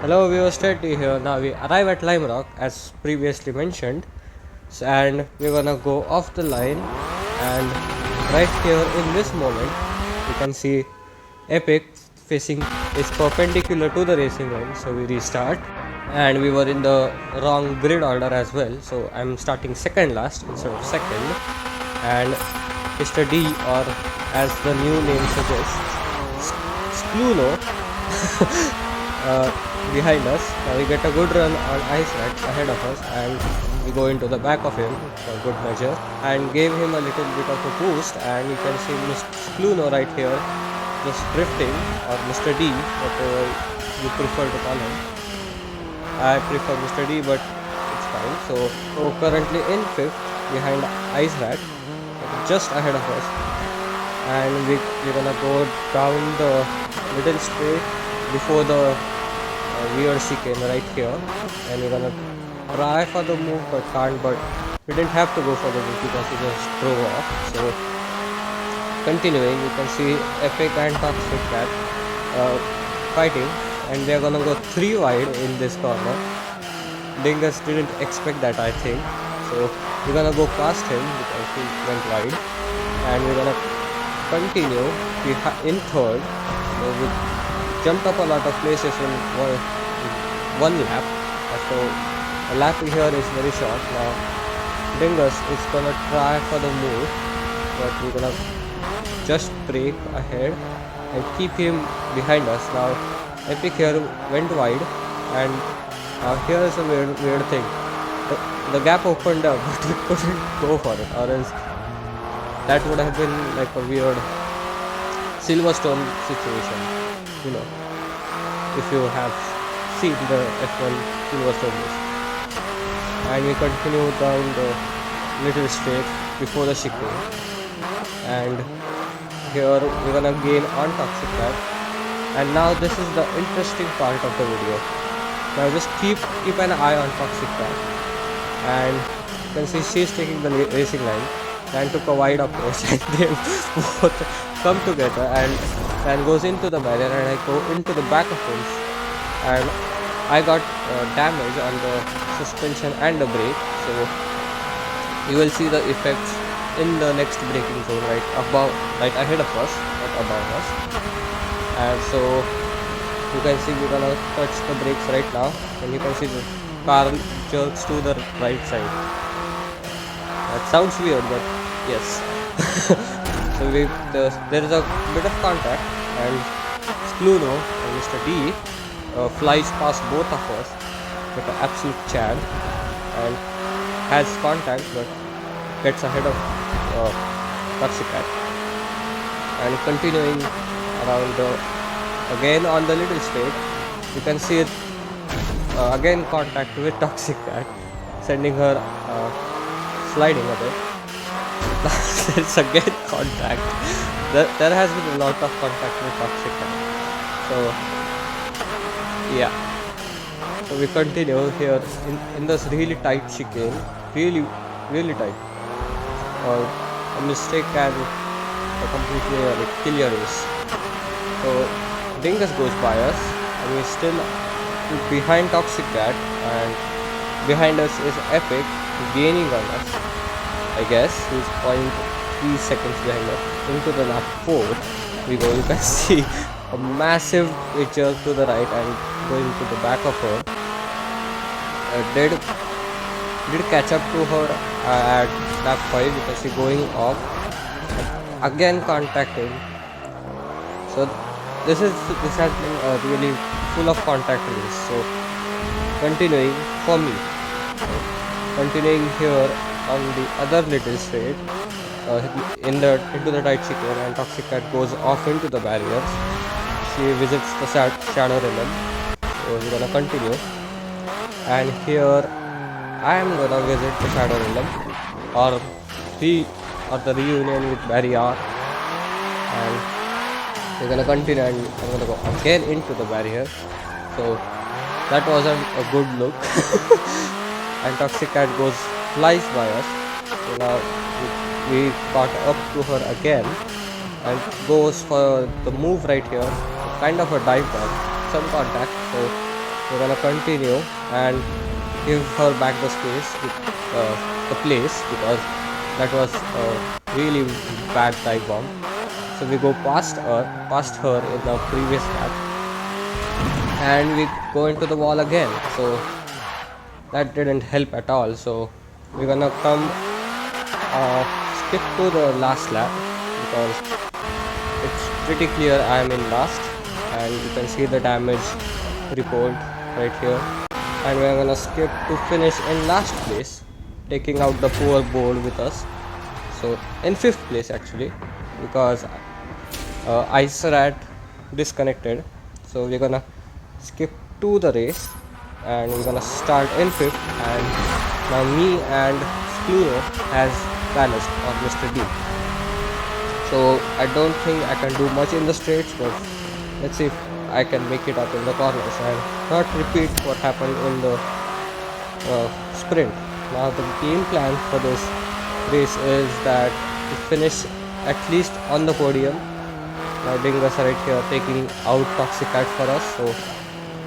Hello viewers, Teddy here. Now we arrive at Lime Rock as previously mentioned, and we're gonna go off the line. And right here in this moment, you can see Epic facing is perpendicular to the racing line. So we restart, and we were in the wrong grid order as well. So I'm starting second last instead of second, and Mr. D, or as the new name suggests, Skluno. Behind us. We get a good run on Ice Rat ahead of us, and we go into the back of him for good measure and gave him a little bit of a boost. And you can see Mr. Skluno right here just drifting, or Mr. D, whatever you prefer to call him. I prefer Mr. D, but it's fine. So currently in fifth behind Ice Rat, just ahead of us, and we're gonna go down the middle straight before the weird chicane right here, and we're gonna try for the move but can't. But we didn't have to go for the move because we just drove off. So continuing, you can see Epic and Toxic Cat fighting, and they're gonna go 3 wide in this corner. Dingus didn't expect that, I think, so we're gonna go past him because he went wide, and we're gonna continue in third. So we jumped up a lot of places in one lap, so a lap here is very short. Now Dingus is gonna try for the move, but we're gonna just brake ahead and keep him behind us. Now Epic here went wide, and here is a weird thing. The gap opened up, but we couldn't go for it, or else that would have been like a weird Silverstone situation, you know, if you have seen the F1 Silverstone race. And we continue down the little straight before the chicane, and here we're gonna gain on Toxic Cat. And now this is the interesting part of the video. Now just keep an eye on Toxic Cat, and you can see she's taking the racing line and took a wide approach, and they both come together and goes into the barrier, and I go into the back of him, and I got damage on the suspension and the brake. So you will see the effects in the next braking zone right ahead of us, not above us. And so you can see we're gonna touch the brakes right now, and you can see the car jerks to the right side. That sounds weird, but yes. So there is a bit of contact, and Skluno and Mr. D flies past both of us with an absolute chad, and has contact but gets ahead of Toxic Cat. And continuing around again on the little straight, you can see it again contact with Toxic Cat, sending her sliding a bit. It's again contact. There has been a lot of contact with Toxic Cat. So yeah. So we continue here in this really tight chicane, really tight. A mistake can completely kill your race. So Dingus goes by us, and we're still behind Toxic Cat, and behind us is Epic gaining on us, I guess. He's 0.3 seconds behind us. Into the lap 4 we go. You can see a massive jerk to the right and going to the back of her. Did catch up to her at lap 5 because she's going off, again contacting. So this has been a really full of contact race. So continuing for me, continuing here on the other little straight into the tight chicane, and Toxic Cat goes off into the barriers. She visits the shadow realm. So we're gonna continue, and here I am gonna visit the shadow realm, or the reunion with Barry R, and we're gonna continue, and I'm gonna go again into the barrier. So that wasn't a good look. And Toxic Cat flies by us. So now we caught up to her again, and goes for the move right here, kind of a dive back, some contact. So we're gonna continue and give her back the space, the place, because that was a really bad dive bomb. So we go past her in the previous lap, and we go into the wall again. So that didn't help at all. So we're gonna skip to the last lap because it's pretty clear I am in last, and you can see the damage report right here. And we're gonna skip to finish in last place, taking out the poor board with us. So in 5th place actually, because Ice Rat disconnected. So we're gonna skip to the race and we're gonna start in 5th, and now me and Skluno has balanced on Mr. D. So I don't think I can do much in the straights, but let's see if I can make it up in the corners and not repeat what happened in the sprint. Now the game plan for this race is that to finish at least on the podium. Now Dingus right here taking out Toxic Cat for us, so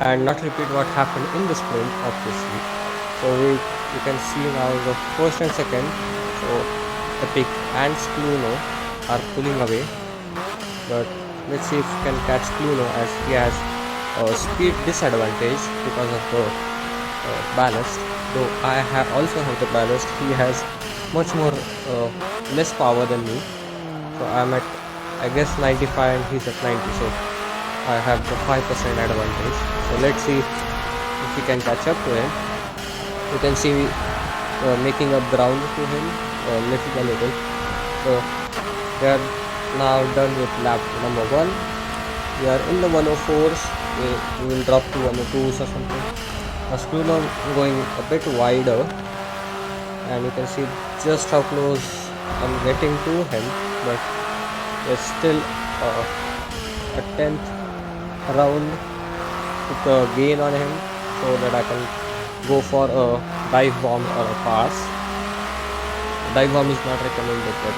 and not repeat what happened in the sprint obviously. So you can see now the first and second, so Epic and Skluno are pulling away, but let's see if we can catch Skluno as he has a speed disadvantage because of the ballast. Though I also have the ballast, he has much more less power than me. So I'm at, I guess, 95 and he's at 90, so I have the 5% advantage. So let's see if we can catch up to him. You can see making up ground to him little by little. So we are now done with lap number 1. We are in the 104s. We will drop to 102s or something. Now Skluno going a bit wider, and you can see just how close I'm getting to him, but there's still a 10th round with a gain on him, so that I can go for a dive bomb or a pass. Dive bomb is not recommended, but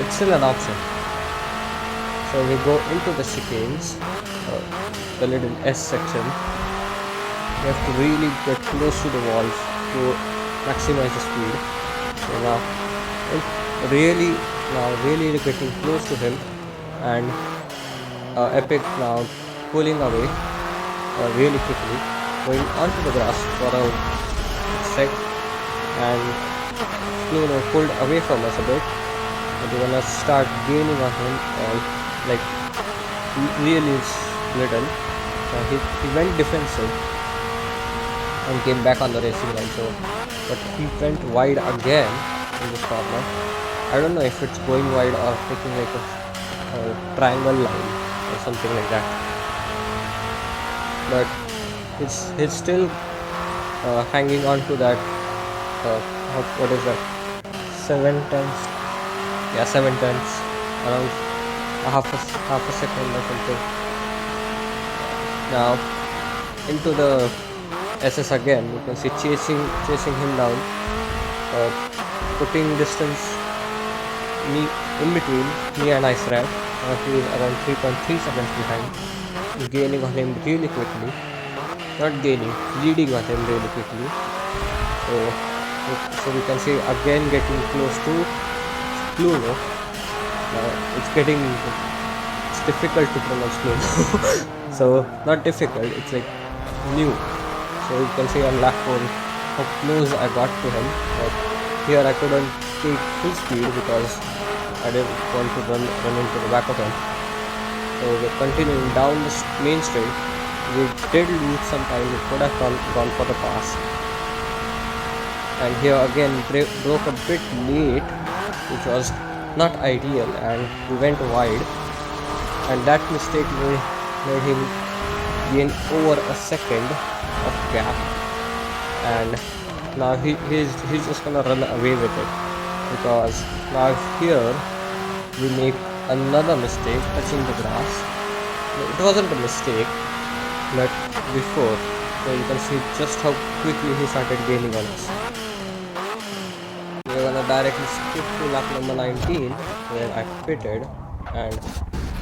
it's still an option. So we go into the chicanes, the little S section. You have to really get close to the walls to maximize the speed. So now really getting close to him, and Epic now pulling away really quickly, going onto the grass for a sec, and Skluno pulled away from us a bit, and we're gonna start gaining on him like really little. So he went defensive and came back on the racing line, so but he went wide again in this corner. I don't know if it's going wide or taking like a triangle line or something like that, but it's still hanging on to that what is that, 7 tenths, yeah, 7 tenths, around half a second or something. Now into the SS again, you can see chasing him down, putting distance in between me and Ice Rat. He is around 3.3 seconds behind, gaining on him really quickly, leading on him really quickly. So we can see again getting close to Skluno. It's difficult to pronounce Skluno. So not difficult, it's like new. So you can see on lap 4 how close I got to him, but here I couldn't take full speed because I didn't want to run into the back of him. So we're continuing down the main straight. We did lose some time, we could have gone for the pass. And here again broke a bit late, which was not ideal, and we went wide, and that mistake made him gain over a second of gap, and now he's just gonna run away with it, because now here we make another mistake touching the grass. It wasn't a mistake, but before, so you can see just how quickly he started gaining on us. We're gonna directly skip to lap number 19, where I pitted and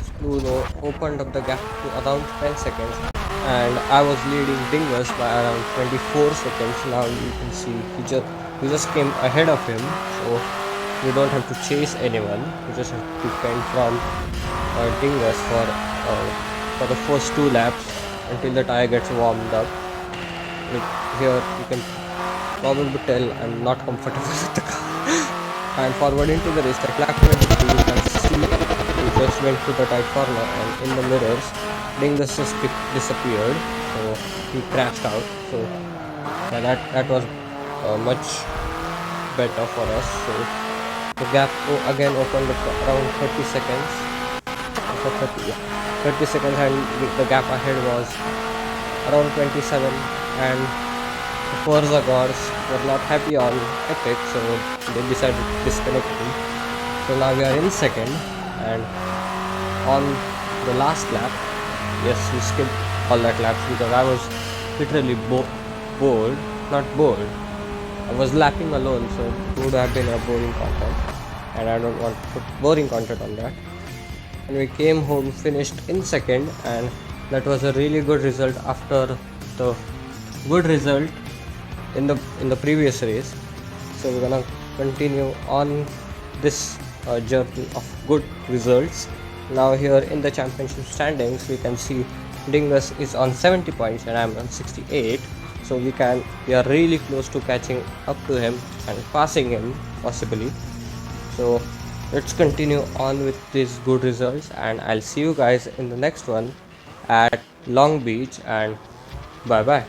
Skluno opened up the gap to around 10 seconds, and I was leading Dingus by around 24 seconds. Now you can see we just came ahead of him, so we don't have to chase anyone. We just have to depend from Dingus for the first 2 laps until the tire gets warmed up. Here you can probably tell I'm not comfortable with the car. And forward into the race, at lap 22, you can see we just went to the tight corner, and in the mirrors, Dingus just disappeared, so he crashed out. So that was much better for us. So the gap again opened up around 30 seconds. For 30 seconds, and the gap ahead was around 27, and the Forza gods were not happy on Epic, so they decided to disconnect me. So now we are in second, and on the last lap, yes, we skipped all that laps because I was literally bored, not bored. I was lapping alone, so it would have been a boring content, and I don't want to put boring content on that. And we came home, finished in second, and that was a really good result after the good result in the previous race. So we're gonna continue on this journey of good results. Now here in the championship standings, we can see Dingus is on 70 points and I'm on 68. So we are really close to catching up to him and passing him possibly. So let's continue on with these good results, and I'll see you guys in the next one at Long Beach, and bye bye.